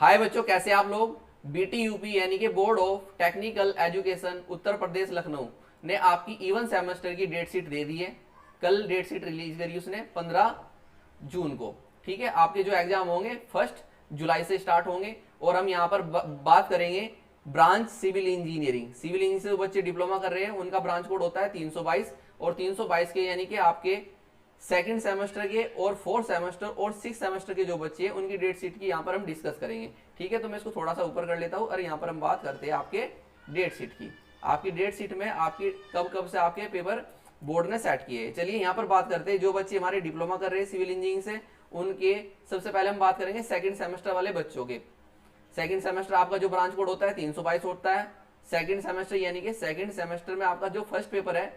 हाय बच्चों, कैसे आप लोग। बीटी यूपी यानी कि board of technical education Uttar Pradesh Lucknow ने आपकी इवन सेमेस्टर की डेट शीट दे दी है। कल डेट शीट रिलीज करी उसने 15 जून को। ठीक है, आपके जो एग्जाम होंगे 1 जुलाई से स्टार्ट होंगे और हम यहाँ पर बात करेंगे branch civil engineering. Civil engineering से जो बच्चे डिप्लोमा कर रहे हैं उनका ब्रांच कोड होता है 322 और 322 के यानी कि आपके सेकंड सेमेस्टर के और 4th सेमेस्टर और 6th सेमेस्टर के जो बच्चे हैं उनकी डेट शीट की यहाँ पर हम डिस्कस करेंगे। ठीक है, तो मैं इसको थोड़ा सा ऊपर कर लेता हूँ और यहाँ पर हम बात करते हैं आपके डेट शीट की। आपकी डेट शीट में आपकी कब कब से आपके पेपर बोर्ड ने सेट किए। चलिए यहाँ पर बात करते हैं जो बच्चे हमारे डिप्लोमा कर रहे हैं सिविल इंजीनियरिंग से उनके। सबसे पहले हम बात करेंगे सेकंड सेमेस्टर वाले बच्चों के। सेकंड सेमेस्टर आपका जो ब्रांच कोड होता है 322 होता है। सेकंड सेमेस्टर यानी कि सेकंड सेमेस्टर में आपका जो फर्स्ट पेपर है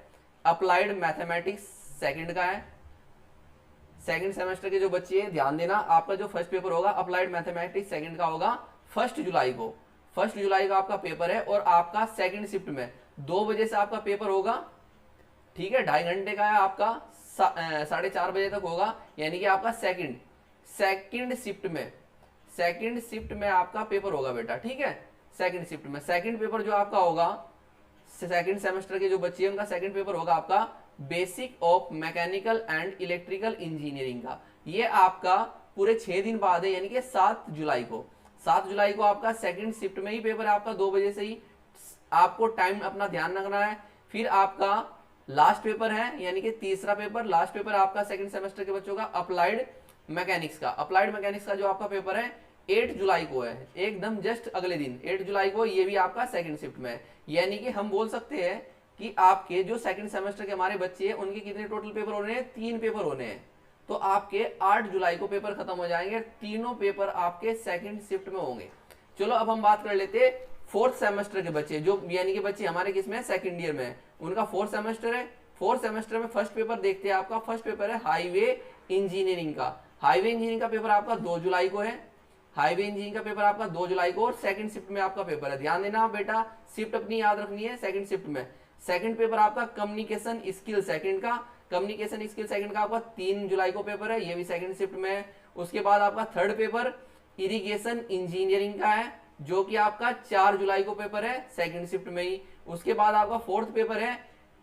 अप्लाइड मैथमेटिक्स सेकंड का है। सेकंड सेमेस्टर के जो बच्चे हैं ध्यान देना, आपका जो फर्स्ट पेपर होगा अप्लाइड मैथमेटिक्स सेकंड का होगा 1 जुलाई को। 1 जुलाई का आपका पेपर है और आपका सेकंड शिफ्ट में 2 बजे से आपका पेपर होगा। ठीक है, 2.5 घंटे का है आपका, 4:30 बजे तक होगा। यानी कि आपका सेकंड शिफ्ट में आपका पेपर होगा बेटा। ठीक है, सेकंड शिफ्ट में सेकंड पेपर जो आपका होगा सेकंड सेमेस्टर के जो बच्चे हैं उनका सेकंड पेपर होगा आपका basic of mechanical and electrical engineering का। ये आपका पूरे 6 दिन बाद है यानी कि 7 जुलाई को। 7 जुलाई को आपका सेकंड शिफ्ट में ही पेपर है आपका 2 बजे से ही। आपको टाइम अपना ध्यान रखना है। फिर आपका लास्ट पेपर है यानी कि तीसरा पेपर, लास्ट पेपर आपका सेकंड सेमेस्टर के बच्चों का अप्लाइड मैकेनिक्स का। अप्लाइड मैकेनिक्स का जो आपका पेपर है 8 जुलाई को है, एकदम जस्ट अगले दिन 8 जुलाई को। ये भी आपका सेकंड शिफ्ट में है। यानी कि हम बोल सकते हैं कि आपके जो सेकंड सेमेस्टर के हमारे बच्चे हैं उनके कितने टोटल पेपर होने हैं, 3 पेपर होने हैं। तो आपके 8 जुलाई को पेपर खत्म हो जाएंगे। तीनों पेपर आपके सेकंड शिफ्ट में होंगे। चलो अब हम बात कर लेते हैं 4th सेमेस्टर के बच्चे, जो यानी कि बच्चे हमारे किसमें सेकंड ईयर में है, उनका 4th सेमेस्टर है। 4th सेमेस्टर में फर्स्ट पेपर देखते हैं आपका। फर्स्ट पेपर है हाईवे इंजीनियरिंग का। हाईवे इंजीनियरिंग का पेपर आपका 2 जुलाई को है। हाईवे इंजीनियरिंग का पेपर आपका 2 जुलाई को और सेकंड शिफ्ट में आपका पेपर है। ध्यान देना बेटा, शिफ्ट अपनी याद रखनी है। सेकंड शिफ्ट में सेकंड पेपर आपका कम्युनिकेशन स्किल सेकंड का। कम्युनिकेशन स्किल सेकंड का आपका 3 जुलाई को पेपर है, ये भी सेकंड शिफ्ट में है। उसके बाद आपका थर्ड पेपर इरिगेशन इंजीनियरिंग का है जो कि आपका 4 जुलाई को पेपर है सेकंड शिफ्ट में ही। उसके बाद आपका 4th पेपर है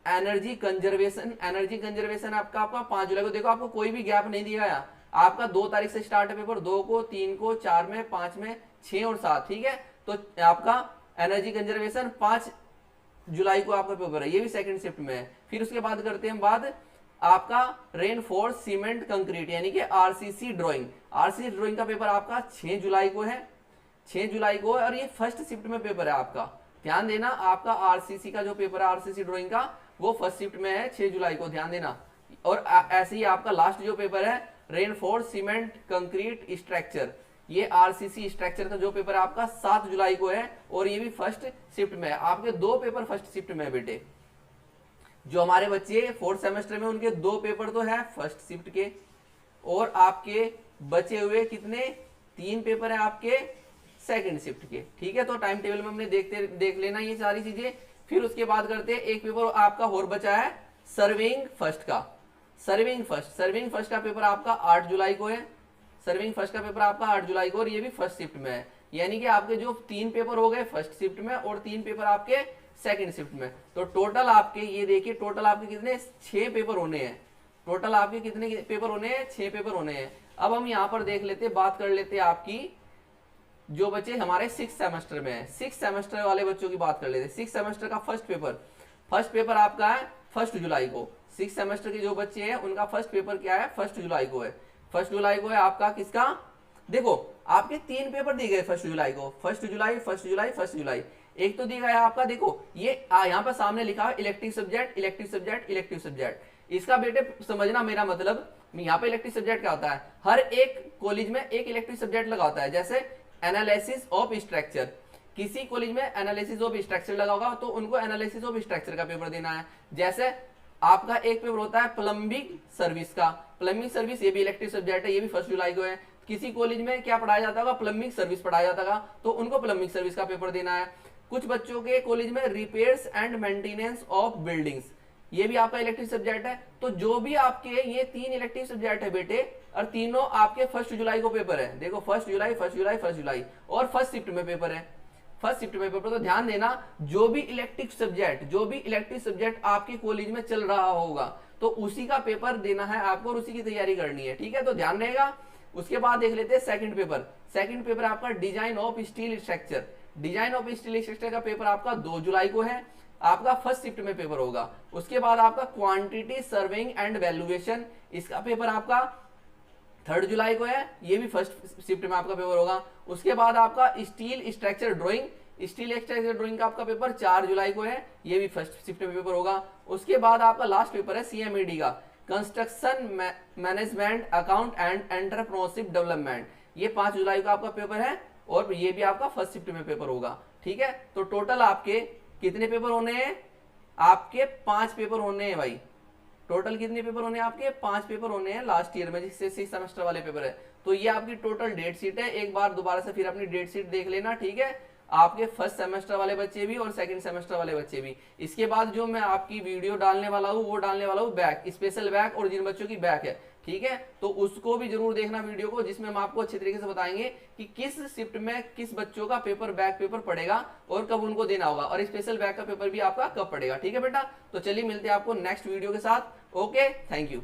एनर्जी कंजर्वेशन। एनर्जी कंजर्वेशन आपका 5 जुलाई को। देखो आपको कोई भी गैप नहीं दिया है। आपका 2 तारीख से स्टार्ट है पेपर, 2 को, 3 को, 4 में, 5 में, 6 और 7। ठीक है, तो आपका एनर्जी कंजर्वेशन 5 जुलाई को आपका पेपर है, ये भी सेकंड शिफ्ट में है। फिर उसके बाद करते हैं बात आपका रेनफोर्स सीमेंट कंक्रीट यानी कि आरसीसी ड्राइंग। आरसीसी ड्राइंग का पेपर आपका 6 जुलाई को है, 6 जुलाई को है और ये फर्स्ट शिफ्ट में पेपर है आपका। ध्यान देना, आपका आरसीसी का जो पेपर है आरसीसी ड्राइंग का वो फर्स्ट शिफ्ट में है 6 जुलाई को। ध्यान देना। और ऐसे ही आपका लास्ट जो पेपर है रेनफोर्स सीमेंट कंक्रीट स्ट्रक्चर, ये आरसीसी स्ट्रक्चर का जो पेपर आपका 7 जुलाई को है और ये भी फर्स्ट शिफ्ट में है। आपके 2 पेपर फर्स्ट शिफ्ट में है बेटे। जो हमारे बच्चे 4th सेमेस्टर में उनके 2 पेपर तो है फर्स्ट शिफ्ट के और आपके बचे हुए कितने 3 पेपर है आपके सेकंड शिफ्ट के। ठीक है, तो टाइम टेबल में हमने देख लेना ये सारी चीजें। फिर उसके बाद करते हैं एक पेपर आपका और बचा है सर्विंग फर्स्ट का। सर्विंग फर्स्ट का पेपर आपका 8 जुलाई को है। सर्विंग फर्स्ट का पेपर आपका 8 जुलाई को और ये भी फर्स्ट शिफ्ट में है। यानी कि आपके जो 3 पेपर हो गए फर्स्ट शिफ्ट में और 3 पेपर आपके सेकंड शिफ्ट में। तो टोटल आपके ये देखिए टोटल आपके कितने 6 पेपर होने हैं। टोटल आपके कितने पेपर होने हैं, 6 पेपर होने हैं। अब हम यहाँ पर देख लेते बात कर लेते आपकी जो बच्चे हमारे 6th सेमेस्टर में है। 6th सेमेस्टर वाले बच्चों की बात कर लेते हैं। 6th सेमेस्टर का फर्स्ट पेपर आपका है 1 जुलाई को। 6th सेमेस्टर के जो बच्चे हैं उनका फर्स्ट पेपर क्या है 1 जुलाई को है। 1 जुलाई को है आपका किसका, देखो आपके 3 पेपर दिए गए 1 जुलाई को। 1 जुलाई एक तो दिया गया आपका, देखो ये यहाँ पर सामने लिखा है इलेक्टिव सब्जेक्ट। इसका बेटे समझना मेरा मतलब, यहाँ पे इलेक्टिव सब्जेक्ट क्या होता है, हर एक कॉलेज में एक इलेक्टिव सब्जेक्ट लगा होता है। जैसे एनालिसिस ऑफ स्ट्रक्चर, किसी कॉलेज में एनालिसिस ऑफ स्ट्रक्चर लगा होगा तो उनको एनालिसिस ऑफ स्ट्रक्चर का पेपर देना है। जैसे आपका एक पेपर होता है प्लम्बिंग सर्विस का। प्लम्बिंग सर्विस ये भी इलेक्टिव सब्जेक्ट है, ये भी 1 जुलाई को है। किसी कॉलेज में क्या पढ़ाया जाता होगा, प्लम्बिंग सर्विस पढ़ाया जाता होगा तो उनको प्लम्बिंग सर्विस का पेपर देना है। कुछ बच्चों के कॉलेज में repairs and maintenance of buildings, ये भी आपका इलेक्टिव सब्जेक्ट है। तो जो भी आपके ये 3 इलेक्टिव सब्जेक्ट है बेटे, और तीनों आपके 1 जुलाई को पेपर है। देखो 1 जुलाई, 1 जुलाई, 1 जुलाई और 1 शिफ्ट में पेपर है, 1 शिफ्ट में पेपर। तो ध्यान देना, जो भी इलेक्टिव सब्जेक्ट आपके कॉलेज में चल रहा होगा तो उसी का पेपर देना है आपको और उसी की तैयारी करनी है, ठीक है। तो ध्यान रहेगा। उसके बाद देख लेते हैं सेकंड पेपर। सेकंड पेपर आपका design of steel structure. Design of steel structure का पेपर आपका 2 जुलाई को है, आपका 1 शिफ्ट में पेपर होगा। उसके बाद आपका क्वांटिटी सर्विंग एंड वैल्यूएशन, इसका पेपर आपका 3 जुलाई को है, ये भी 1 शिफ्ट में आपका पेपर होगा। उसके बाद आपका steel structure drawing, steel structure drawing का आपका पेपर 4 जुलाई को है, ये भी 1 शिफ्ट में पेपर होगा। उसके बाद आपका लास्ट पेपर है सीएमईडी का, construction management account and entrepreneurship development, ये 5 जुलाई का आपका पेपर है और ये भी आपका 1 शिफ्ट में पेपर होगा, ठीक है। तो टोटल आपके कितने पेपर होने हैं? आपके 5 पेपर होने हैं भाई। टोटल कितने पेपर होने हैं आपके? 5 पेपर होने हैं लास्ट ईयर में, जिससे 6 सेमेस्टर वाले पेपर है। तो ये आपकी टोटल डेट शीट है। एक बार दोबारा से फिर अपनी डेट शीट देख लेना, ठीक है। आपके 1st सेमेस्टर वाले बच्चे भी और 2nd सेमेस्टर वाले बच्चे भी। इसके बाद जो मैं आपकी वीडियो डालने वाला हूँ वो डालने वाला हूँ बैक, स्पेशल बैक, और जिन बच्चों की बैक है, ठीक है, तो उसको भी जरूर देखना वीडियो को, जिसमें हम आपको अच्छे तरीके से बताएंगे कि किस शिफ्ट में किस बच्चों का पेपर बैक पेपर पड़ेगा और कब उनको देना होगा, और स्पेशल बैक का पेपर भी आपका कब पड़ेगा, ठीक है बेटा। तो चलिए मिलते हैं आपको नेक्स्ट वीडियो के साथ। Okay, thank you.